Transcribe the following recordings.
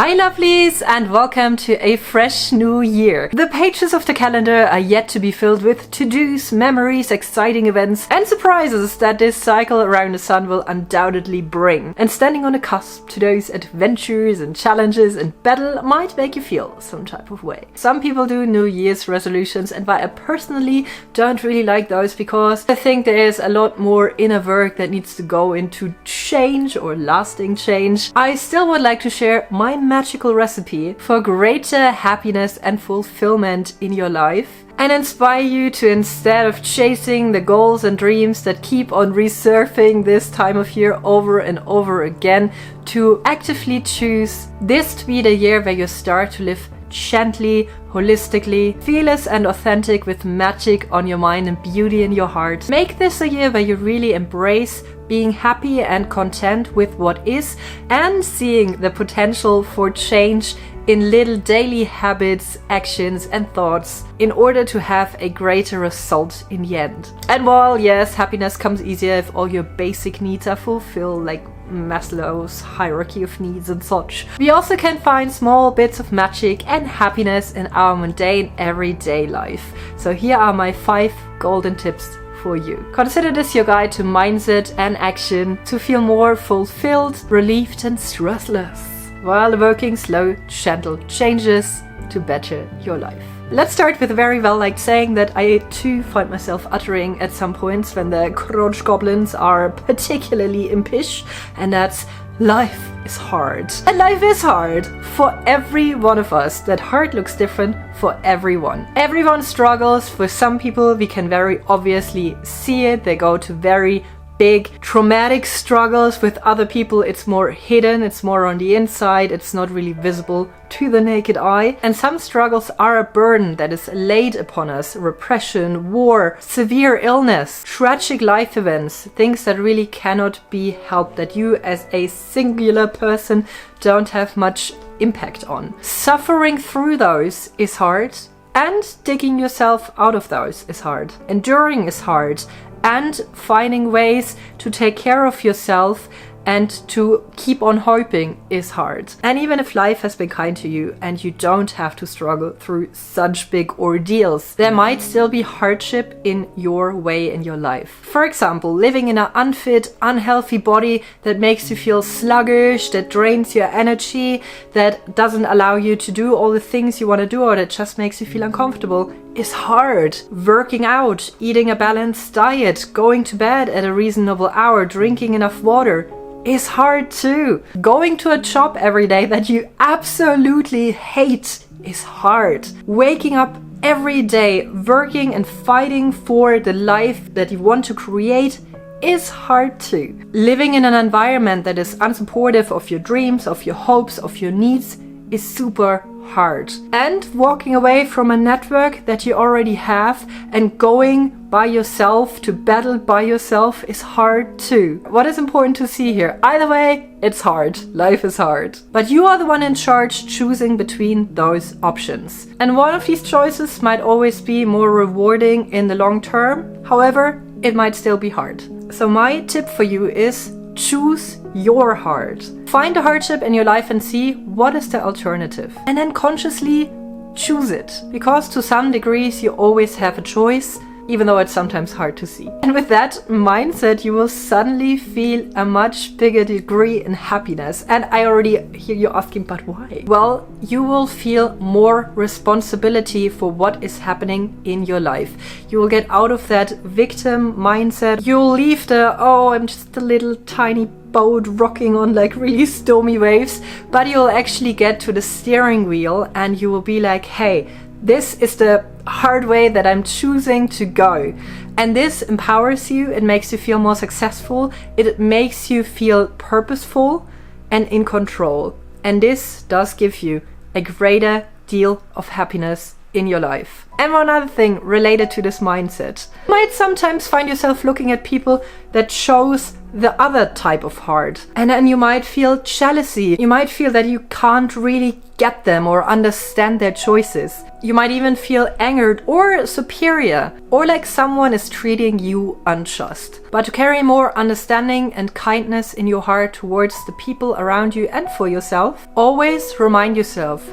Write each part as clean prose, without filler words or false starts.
Hi lovelies, and welcome to a fresh new year. The pages of the calendar are yet to be filled with to-dos, memories, exciting events and surprises that this cycle around the sun will undoubtedly bring. And standing on the cusp to those adventures and challenges and battle might make you feel some type of way. Some people do New Year's resolutions, and while I personally don't really like those because I think there is a lot more inner work that needs to go into change or lasting change, I still would like to share my magical recipe for greater happiness and fulfillment in your life and inspire you to, instead of chasing the goals and dreams that keep on resurfacing this time of year over and over again, to actively choose this to be the year where you start to live gently, holistically, fearless and authentic, with magic on your mind and beauty in your heart. Make this a year where you really embrace being happy and content with what is and seeing the potential for change in little daily habits, actions and thoughts in order to have a greater result in the end. And while yes, happiness comes easier if all your basic needs are fulfilled, like Maslow's hierarchy of needs and such, we also can find small bits of magic and happiness in our mundane everyday life. So here are my 5 golden tips for you. Consider this your guide to mindset and action to feel more fulfilled, relieved and stressless, while working slow, gentle changes to better your life. Let's start with a very well-liked saying that I too find myself uttering at some points when the crunch goblins are particularly impish, and that's: life is hard. And life is hard for every one of us. That hard looks different for everyone. Everyone struggles. For some people, we can very obviously see it. They go to very big traumatic struggles. With other people, it's more hidden, it's more on the inside, it's not really visible to the naked eye. And some struggles are a burden that is laid upon us: repression, war, severe illness, tragic life events, things that really cannot be helped, that you as a singular person don't have much impact on. Suffering through those is hard, and digging yourself out of those is hard. Enduring is hard, and finding ways to take care of yourself and to keep on hoping is hard. And even if life has been kind to you and you don't have to struggle through such big ordeals, there might still be hardship in your way in your life. For example, living in an unfit, unhealthy body that makes you feel sluggish, that drains your energy, that doesn't allow you to do all the things you want to do, or that just makes you feel uncomfortable, is hard. Working out, eating a balanced diet, going to bed at a reasonable hour, drinking enough water is hard too. Going to a job every day that you absolutely hate is hard. Waking up every day, working and fighting for the life that you want to create is hard too. Living in an environment that is unsupportive of your dreams, of your hopes, of your needs is super hard. And walking away from a network that you already have and going by yourself to battle by yourself is hard too. What is important to see here? Either way, it's hard. Life is hard. But you are the one in charge choosing between those options. And one of these choices might always be more rewarding in the long term. However, it might still be hard. So my tip for you is: choose your heart. Find a hardship in your life and see what is the alternative. And then consciously choose it. Because to some degrees you always have a choice, even though it's sometimes hard to see. And with that mindset, you will suddenly feel a much bigger degree in happiness. And I already hear you asking, but why? Well, you will feel more responsibility for what is happening in your life. You will get out of that victim mindset. You'll leave the, oh, I'm just a little tiny boat rocking on like really stormy waves, but you'll actually get to the steering wheel and you will be like, hey, this is the hard way that I'm choosing to go. And this empowers you, it makes you feel more successful, it makes you feel purposeful and in control. And this does give you a greater deal of happiness in your life. And one other thing related to this mindset. You might sometimes find yourself looking at people that shows the other type of heart. And then you might feel jealousy. You might feel that you can't really get them or understand their choices. You might even feel angered or superior, or like someone is treating you unjust. But to carry more understanding and kindness in your heart towards the people around you and for yourself, always remind yourself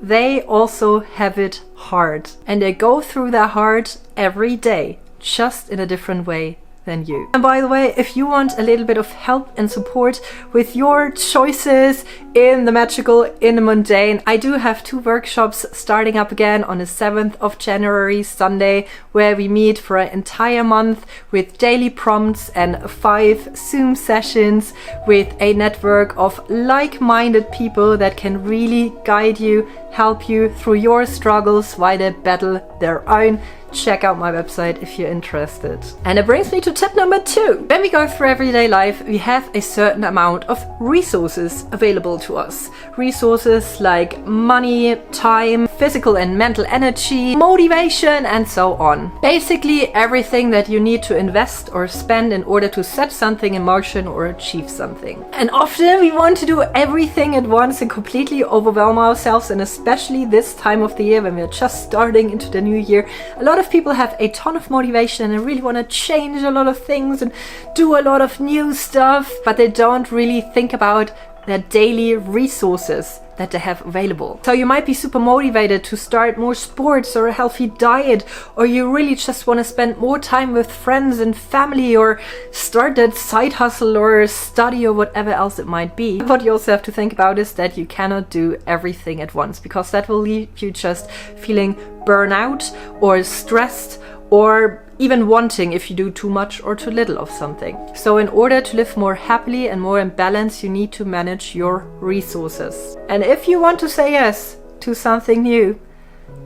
they also have it hard, and they go through their heart every day, just in a different way than you. And by the way, if you want a little bit of help and support with your choices in the magical, in the mundane, I do have 2 workshops starting up again on the 7th of January, Sunday, where we meet for an entire month with daily prompts and 5 Zoom sessions with a network of like-minded people that can really guide you, help you through your struggles while they battle their own. Check out my website if you're interested. And it brings me to tip number 2. When we go through everyday life, we have a certain amount of resources available to us. Resources like money, time, physical and mental energy, motivation, and so on. Basically everything that you need to invest or spend in order to set something in motion or achieve something. And often we want to do everything at once and completely overwhelm ourselves, and especially this time of the year when we're just starting into the new year, a lot of people have a ton of motivation and really want to change a lot of things and do a lot of new stuff, but they don't really think about their daily resources that they have available. So you might be super motivated to start more sports or a healthy diet, or you really just want to spend more time with friends and family, or start that side hustle or study or whatever else it might be. What you also have to think about is that you cannot do everything at once, because that will leave you just feeling burnout or stressed, or even wanting if you do too much or too little of something. So in order to live more happily and more in balance, you need to manage your resources. And if you want to say yes to something new,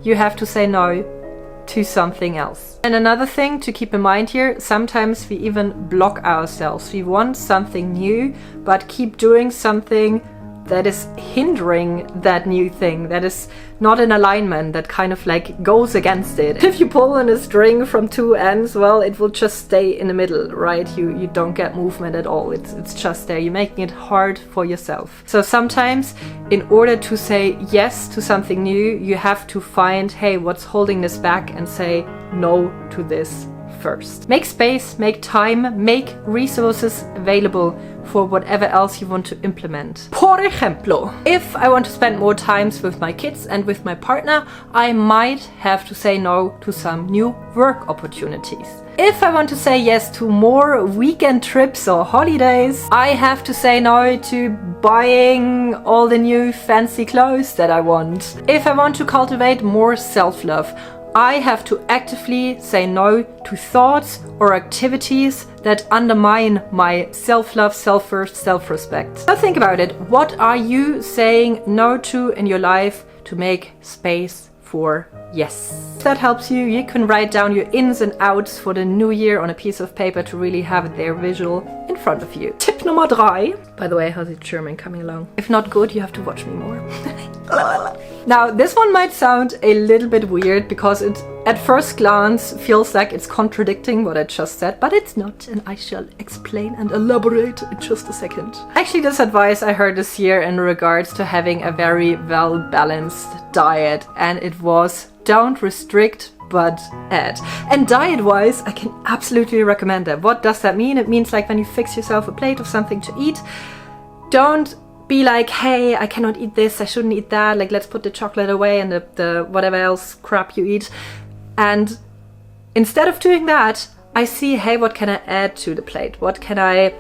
you have to say no to something else. And another thing to keep in mind here, sometimes we even block ourselves. We want something new, but keep doing something that is hindering that new thing, that is not in alignment, that kind of like goes against it. If you pull on a string from 2 ends, well, it will just stay in the middle, right? You don't get movement at all. It's just there. You're making it hard for yourself. So sometimes in order to say yes to something new, you have to find, hey, what's holding this back, and say no to this first. Make space, make time, make resources available for whatever else you want to implement. Por ejemplo, if I want to spend more times with my kids and with my partner, I might have to say no to some new work opportunities. If I want to say yes to more weekend trips or holidays, I have to say no to buying all the new fancy clothes that I want. If I want to cultivate more self-love, I have to actively say no to thoughts or activities that undermine my self-love, self-worth, self-respect. So think about it. What are you saying no to in your life to make space for yes? If that helps you, you can write down your ins and outs for the new year on a piece of paper to really have it there visual in front of you. Tip number 3. By the way, how's your German coming along? If not good, you have to watch me more. Now, this one might sound a little bit weird because it at first glance feels like it's contradicting what I just said, but it's not, and I shall explain and elaborate in just a second. Actually, this advice I heard this year in regards to having a very well-balanced diet, and it was don't restrict but add. And diet-wise, I can absolutely recommend that. What does that mean? It means like when you fix yourself a plate of something to eat, don't be like, hey, I cannot eat this, I shouldn't eat that, like let's put the chocolate away and the whatever else crap you eat. And instead of doing that, I see, hey, what can I add to the plate? What can I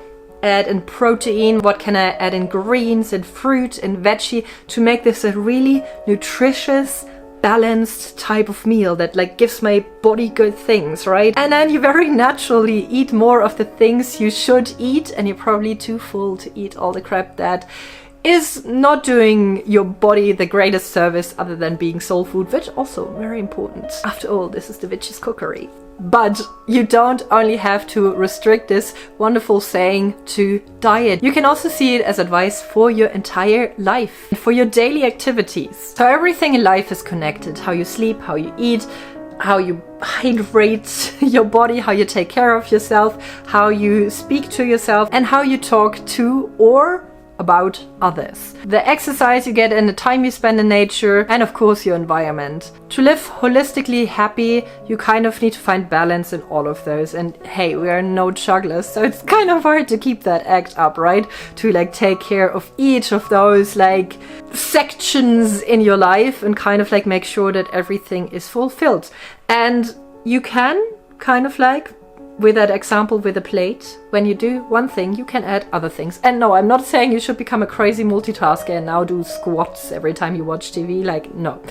add in protein? What can I add in greens and fruit and veggie to make this a really nutritious, balanced type of meal that like gives my body good things, right? And then you very naturally eat more of the things you should eat, and you're probably too full to eat all the crap that is not doing your body the greatest service other than being soul food, which also very important. After all, this is the witch's cookery. But you don't only have to restrict this wonderful saying to diet. You can also see it as advice for your entire life, for your daily activities. So everything in life is connected. How you sleep, how you eat, how you hydrate your body, how you take care of yourself, how you speak to yourself, and how you talk to or about others. The exercise you get and the time you spend in nature, and of course your environment. To live holistically happy, you kind of need to find balance in all of those. And hey, we are no jugglers, so it's kind of hard to keep that act up, right? To like take care of each of those like sections in your life and kind of like make sure that everything is fulfilled. And you can kind of like, with that example with a plate, when you do one thing, you can add other things. And no, I'm not saying you should become a crazy multitasker and now do squats every time you watch TV. Like, no.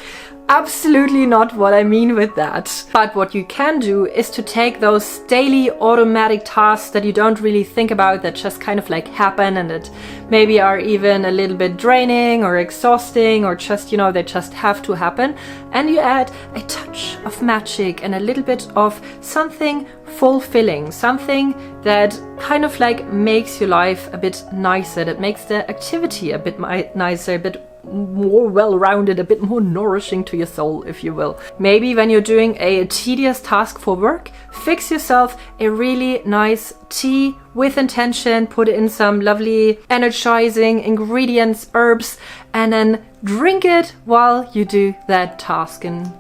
Absolutely not what I mean with that. But what you can do is to take those daily automatic tasks that you don't really think about, that just kind of like happen and that maybe are even a little bit draining or exhausting or just, you know, they just have to happen. And you add a touch of magic and a little bit of something fulfilling, something that kind of like makes your life a bit nicer, that makes the activity a bit nicer, a bit more well-rounded, a bit more nourishing to your soul, if you will. Maybe when you're doing a tedious task for work, fix yourself a really nice tea with intention, put in some lovely energizing ingredients, herbs, and then drink it while you do that task and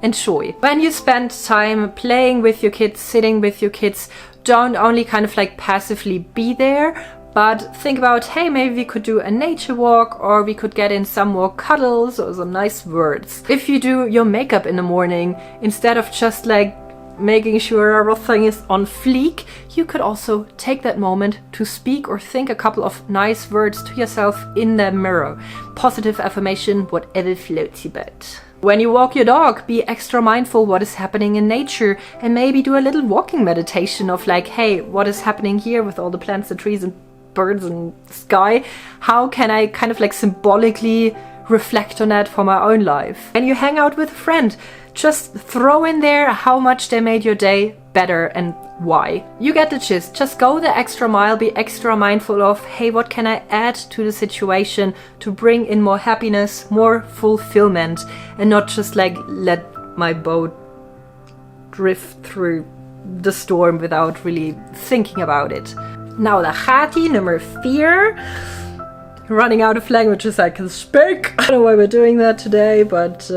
enjoy. When you spend time playing with your kids, sitting with your kids, don't only kind of like passively be there, but think about, hey, maybe we could do a nature walk, or we could get in some more cuddles or some nice words. If you do your makeup in the morning, instead of just like making sure everything is on fleek, you could also take that moment to speak or think a couple of nice words to yourself in the mirror. Positive affirmation, whatever floats your boat. When you walk your dog, be extra mindful what is happening in nature, and maybe do a little walking meditation of like, hey, what is happening here with all the plants, the trees and birds and sky? How can I kind of like symbolically reflect on that for my own life? And you hang out with a friend, just throw in there how much they made your day better and why. You get the gist. Just go the extra mile, be extra mindful of, hey, what can I add to the situation to bring in more happiness, more fulfillment, and not just like let my boat drift through the storm without really thinking about it. Now the Hati number 4. Running out of languages I can speak. I don't know why we're doing that today, but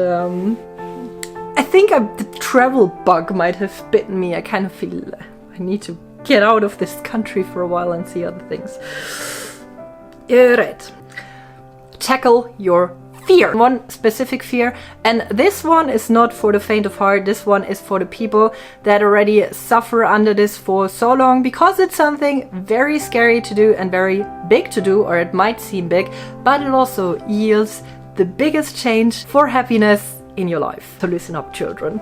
I think the travel bug might have bitten me. I kind of feel I need to get out of this country for a while and see other things. Alright. Tackle your fear. One specific fear, and this one is not for the faint of heart. This one is for the people that already suffer under this for so long, because it's something very scary to do and very big to do, or it might seem big, but it also yields the biggest change for happiness in your life. So listen up, children.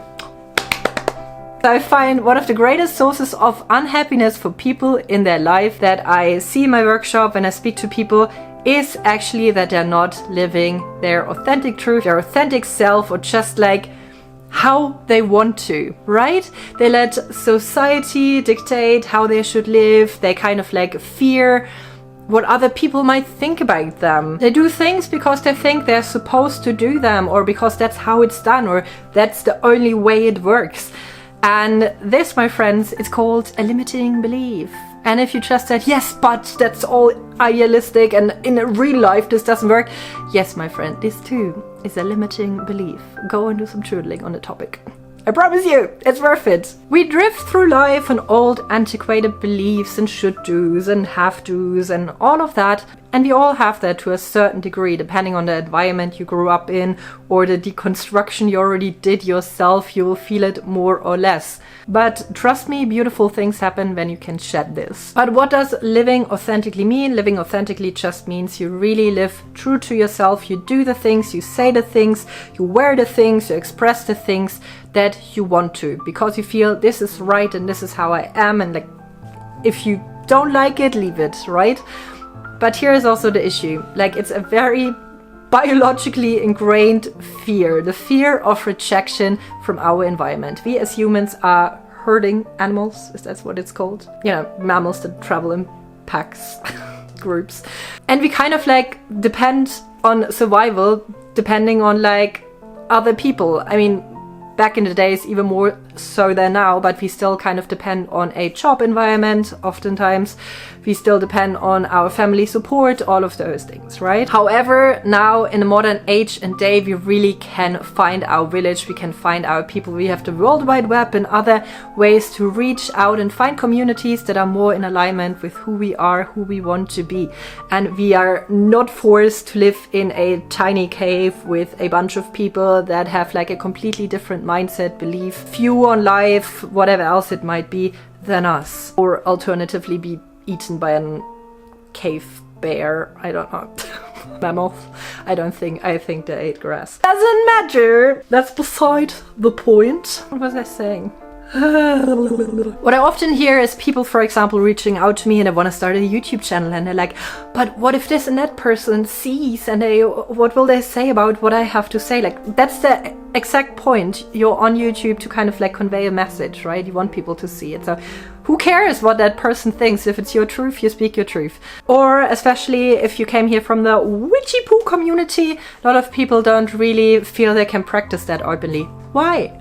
I find one of the greatest sources of unhappiness for people in their life that I see in my workshop when I speak to people is actually that they're not living their authentic truth, their authentic self, or just like how they want to, right? They let society dictate how they should live. They kind of like fear what other people might think about them. They do things because they think they're supposed to do them, or because that's how it's done, or that's the only way it works. And this, my friends, is called a limiting belief. And if you just said, yes, but that's all idealistic and in real life this doesn't work. Yes, my friend, this too is a limiting belief. Go and do some journaling on the topic. I promise you, it's worth it. We drift through life on old antiquated beliefs and should-dos and have-dos and all of that. And we all have that to a certain degree, depending on the environment you grew up in or the deconstruction you already did yourself, you will feel it more or less. But trust me, beautiful things happen when you can shed this. But what does living authentically mean? Living authentically just means you really live true to yourself. You do the things, you say the things, you wear the things, you express the things that you want to, because you feel this is right and this is how I am, and like if you don't like it, leave it, right? But here is also the issue. Like, it's a very biologically ingrained fear, the fear of rejection from our environment. We as humans are herding animals, is that what it's called? You know, mammals that travel in packs, groups. And we kind of like depend on survival depending on like other people. I mean, back in the days, even more so than now, but we still kind of depend on a job environment oftentimes. We still depend on our family support, all of those things, right? However, now in the modern age and day, we really can find our village, we can find our people. We have the World Wide Web and other ways to reach out and find communities that are more in alignment with who we are, who we want to be. And we are not forced to live in a tiny cave with a bunch of people that have like a completely different mindset, belief, view on life, whatever else it might be, than us. Or alternatively be eaten by a cave bear, I don't know. Mammoth. I think they ate grass. Doesn't matter! That's beside the point. What was I saying? What I often hear is people, for example, reaching out to me and they want to start a YouTube channel and they're like, but what if this and that person sees and what will they say about what I have to say? Like, that's the exact point. You're on YouTube to kind of like convey a message, right? You want people to see it. So who cares what that person thinks? If it's your truth, you speak your truth. Or especially if you came here from the witchy poo community, a lot of people don't really feel they can practice that openly. Why?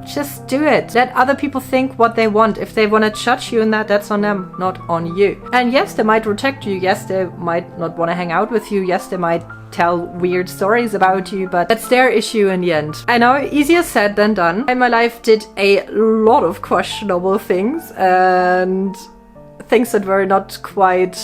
Just do it. Let other people think what they want. If they want to judge you in that, that's on them, not on you. And yes, they might reject you. Yes, they might not want to hang out with you. Yes, they might tell weird stories about you, but that's their issue in the end. I know, easier said than done. In my life did a lot of questionable things and things that were not quite,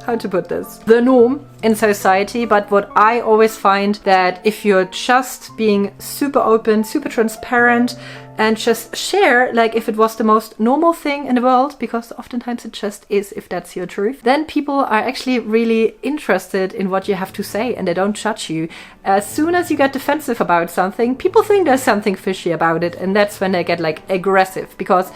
how to put this, the norm in society. But what I always find that if you're just being super open, super transparent, and just share like if it was the most normal thing in the world, because oftentimes it just is, if that's your truth, then people are actually really interested in what you have to say and they don't judge you. As soon as you get defensive about something, people think there's something fishy about it, and that's when they get like aggressive, because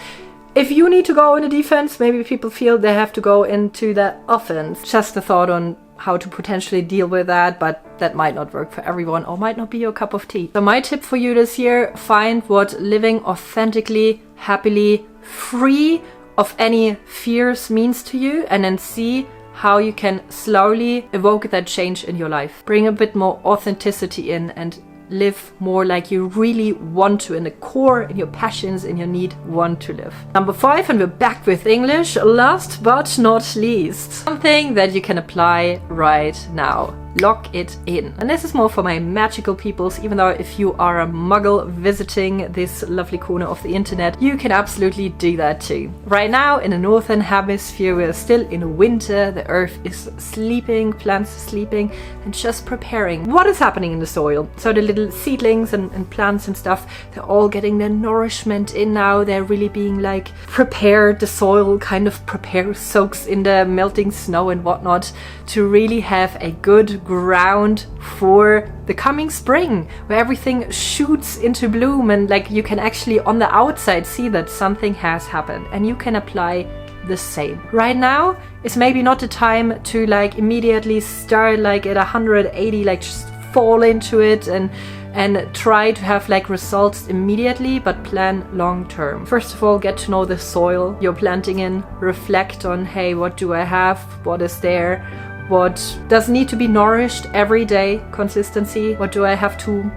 if you need to go in the defense, maybe people feel they have to go into the offense. Just a thought on how to potentially deal with that, but that might not work for everyone or might not be your cup of tea. So my tip for you this year, find what living authentically, happily, free of any fears means to you, and then see how you can slowly evoke that change in your life. Bring a bit more authenticity in and live more like you really want to, in the core, in your passions, in your need, want to live. Number 5, and we're back with English, last but not least, something that you can apply right now. Lock it in. And this is more for my magical peoples, even though if you are a muggle visiting this lovely corner of the internet, you can absolutely do that too. Right now in the northern hemisphere, we're still in winter, the earth is sleeping, plants are sleeping and just preparing. What is happening in the soil? So the little seedlings and plants and stuff, they're all getting their nourishment in now. They're really being like prepared. The soil kind of prepares, soaks in the melting snow and whatnot to really have a good ground for the coming spring, where everything shoots into bloom and like you can actually on the outside see that something has happened, and you can apply the same. Right now is maybe not the time to like immediately start like at 180, like just fall into it and try to have like results immediately, but plan long term. First of all, get to know the soil you're planting in, reflect on, hey, what do I have, what is there, what does need to be nourished every day, consistency, what do I have to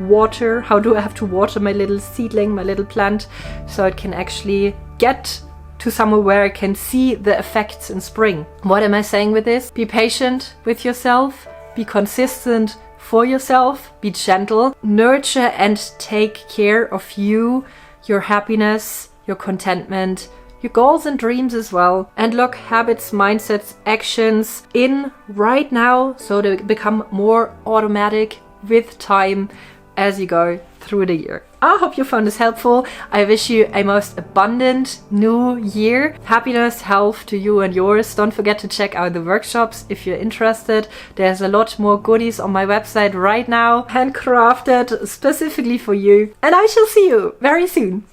water, how do I have to water my little seedling, my little plant, so it can actually get to somewhere where I can see the effects in spring. What am I saying with this? Be patient with yourself, be consistent for yourself, be gentle, nurture and take care of you, your happiness, your contentment, your goals and dreams as well, and lock habits, mindsets, actions in right now so they become more automatic with time as you go through the year. I hope you found this helpful. I wish you a most abundant new year. Happiness, health to you and yours. Don't forget to check out the workshops if you're interested. There's a lot more goodies on my website right now, handcrafted specifically for you. And I shall see you very soon.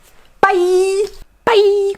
Bye! Bye!